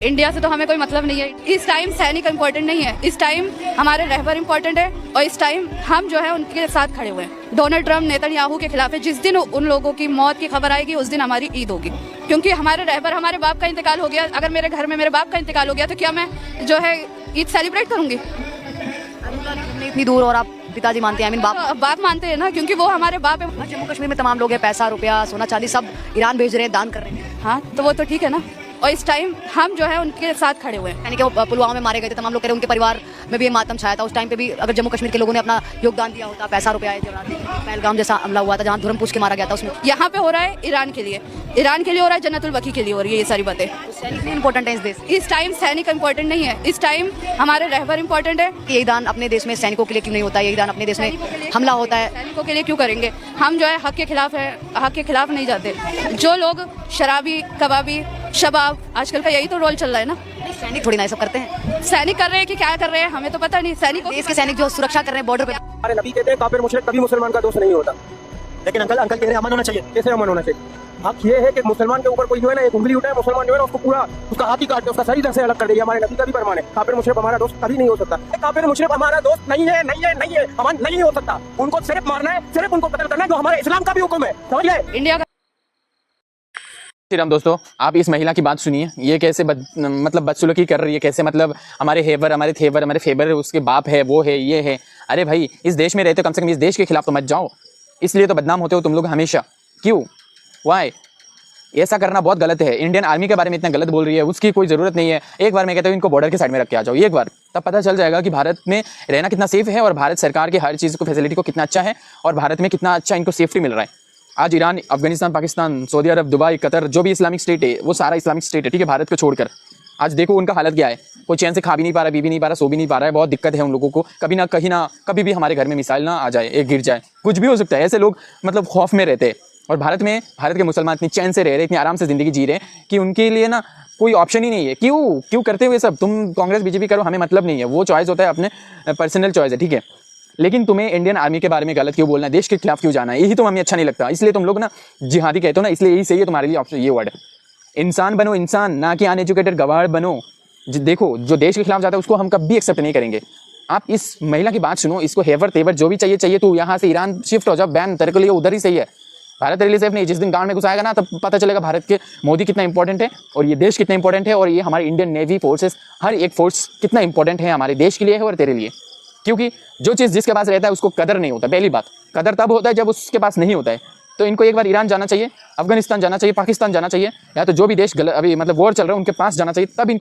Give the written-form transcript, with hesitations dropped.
India से तो हमें कोई मतलब नहीं है। इस टाइम सैनिक इम्पोर्टेंट नहीं है, इस टाइम हमारे रहबर इम्पोर्टेंट है और इस टाइम हम जो है उनके साथ खड़े हुए हैं। डोनाल्ड ट्रम्प नेतन्याहू के खिलाफ है। जिस दिन उन लोगों की मौत की खबर आएगी उस दिन हमारी ईद होगी, क्योंकि हमारे रहबर, हमारे बाप का इंतकाल हो गया। अगर मेरे घर में मेरे बाप का इंतकाल हो गया तो क्या मैं जो है ईद सेलिब्रेट करूंगी? इतनी दूर और आप पिताजी मानते हैं, बाप मानते हैं ना, क्योंकि वो हमारे बाप है। जम्मू कश्मीर में तमाम लोग हैं, पैसा रुपया सोना चांदी सब ईरान भेज रहे हैं, दान कर रहे हैं। हाँ, तो वो तो ठीक है ना। और इस टाइम हम जो है उनके साथ खड़े हुए हैं। यानी कि वो पुलवामा में मारे गए थे, तमाम लोग कह रहे हैं उनके परिवार में भी ये मातम छाया था। उस टाइम पे भी अगर जम्मू कश्मीर के लोगों ने अपना योगदान दिया होता, पैसा रुपया, पहलगाम जैसा हमला हुआ था जहाँ धर्म पूछ के मारा गया था, उसमें यहाँ पे हो रहा है ईरान के लिए, ईरान के लिए हो रहा है, जन्नतुल बकी के लिए हो रही है ये सारी बातें। सैनिक इंपॉर्टेंट है इस देश। इस टाइम सैनिक इम्पोर्टेंट नहीं है, इस टाइम हमारे रहबर इम्पोर्टेंट है। ये ईरान अपने देश में सैनिकों के लिए क्यों नहीं होता? ये ईरान अपने देश में हमला होता है, सैनिकों के लिए क्यों करेंगे? हम जो है हक के खिलाफ है, हक के खिलाफ नहीं जाते। जो लोग शराबी, कबाबी, शबाब, आजकल का यही तो रोल चल रहा है ना। सैनिक थोड़ी ना ये सब करते हैं। सैनिक कर रहे हैं कि क्या कर रहे हैं हमें तो पता नहीं। सैनिक देश के सैनिक जो सुरक्षा कर रहे हैं बॉर्डर पे। हमारे नबी कहते हैं काफिर मुशरिक कभी मुसलमान का दोस्त नहीं होता। लेकिन अंकल कह रहे हैं अमन होना चाहिए। कैसे अमन होना चाहिए? हक ये है कि मुसलमान के ऊपर कोई जो है ना एक उंगली उठाए, मुसलमान जो है ना उसको पूरा उसका हाथ ही काट दे, उसका सही ढंग से अलग कर दे। हमारे नबी का भी फरमान है, काफिर मुशरिक हमारा दोस्त कभी नहीं हो सकता। काफिर मुशरिक हमारा दोस्त नहीं है, नहीं है, नहीं है, अमन नहीं हो सकता। उनको सिर्फ मारना है, सिर्फ उनको कत्ल करना है, जो हमारे इस्लाम का भी हुक्म है। समझ गए? इंडिया का श्री राम दोस्तों, आप इस महिला की बात सुनिए। ये कैसे मतलब बदसलूकी कर रही है, कैसे मतलब हमारे हेवर, हमारे थेवर, हमारे फेवर, उसके बाप है, वो है, ये है। अरे भाई, इस देश में रहते हो, कम से कम इस देश के खिलाफ तो मत जाओ। इसलिए तो बदनाम होते हो तुम लोग हमेशा। क्यों? वाई? ऐसा करना बहुत गलत है। इंडियन आर्मी के बारे में इतना गलत बोल रही है, उसकी कोई ज़रूरत नहीं है। एक बार मैं कहता हूँ इनको बॉर्डर के साइड में रख के आ जाओ, एक बार, तब पता चल जाएगा कि भारत में रहना कितना सेफ है और भारत सरकार के हर चीज़ को, फैसिलिटी को कितना अच्छा है और भारत में कितना अच्छा इनको सेफ्टी मिल रहा है। आज ईरान, अफगानिस्तान, पाकिस्तान, सऊदी अरब, दुबई, कतर, जो भी इस्लामिक स्टेट है वो सारा इस्लामिक स्टेट है, ठीक है, भारत को छोड़कर। आज देखो उनका हालत क्या है। कोई चैन से खा भी नहीं पा रहा, पी भी नहीं पा रहा, सो भी नहीं पा रहा है। बहुत दिक्कत है उन लोगों को। कभी ना कहीं ना कभी भी हमारे घर में मिसाइल ना आ जाए, एक गिर जाए, कुछ भी हो सकता है। ऐसे लोग मतलब खौफ में रहते हैं। और भारत में, भारत के मुसलमान इतनी चैन से रह रहे, इतनी आराम से ज़िंदगी जी रहे कि उनके लिए ना कोई ऑप्शन ही नहीं है। क्यों करते हुए सब? तुम कांग्रेस बीजेपी करो, हमें मतलब नहीं है, वो चॉइस होता है, अपने पर्सनल चॉइस है, ठीक है। लेकिन तुम्हें इंडियन आर्मी के बारे में गलत क्यों बोलना है, देश के खिलाफ क्यों जाना है, यही तो हमें अच्छा नहीं लगता। इसलिए तुम लोग ना जिहादी कहते हो ना, इसलिए यही सही है तुम्हारे लिए ऑप्शन, ये वर्ड है। इंसान बनो, इंसान, ना कि अनएजुकेटेड गवार बनो। देखो, जो देश के खिलाफ जाता है उसको हम कभी एक्सेप्ट नहीं करेंगे। आप इस महिला की बात सुनो, इसको हेवर तेवर जो भी चाहिए तू यहाँ से ईरान शिफ्ट हो जा, बैन तेरे के लिए उधर ही सही है। भारत तेरे लिए सेफ नहीं। जिस दिन गांड में घुसाएगा ना, तब पता चलेगा भारत के मोदी कितना इंपॉर्टेंट है और ये देश कितना इंपॉर्टेंट है और ये हमारी इंडियन नेवी फोर्सेस, हर एक फोर्स कितना इंपॉर्टेंट है हमारे देश के लिए है और तेरे लिए। क्योंकि जो चीज़ जिसके पास रहता है उसको कदर नहीं होता। पहली बात, कदर तब होता है जब उसके पास नहीं होता है। तो इनको एक बार ईरान जाना चाहिए, अफगानिस्तान जाना चाहिए, पाकिस्तान जाना चाहिए, या तो जो भी देश अभी मतलब वॉर चल रहा है उनके पास जाना चाहिए, तब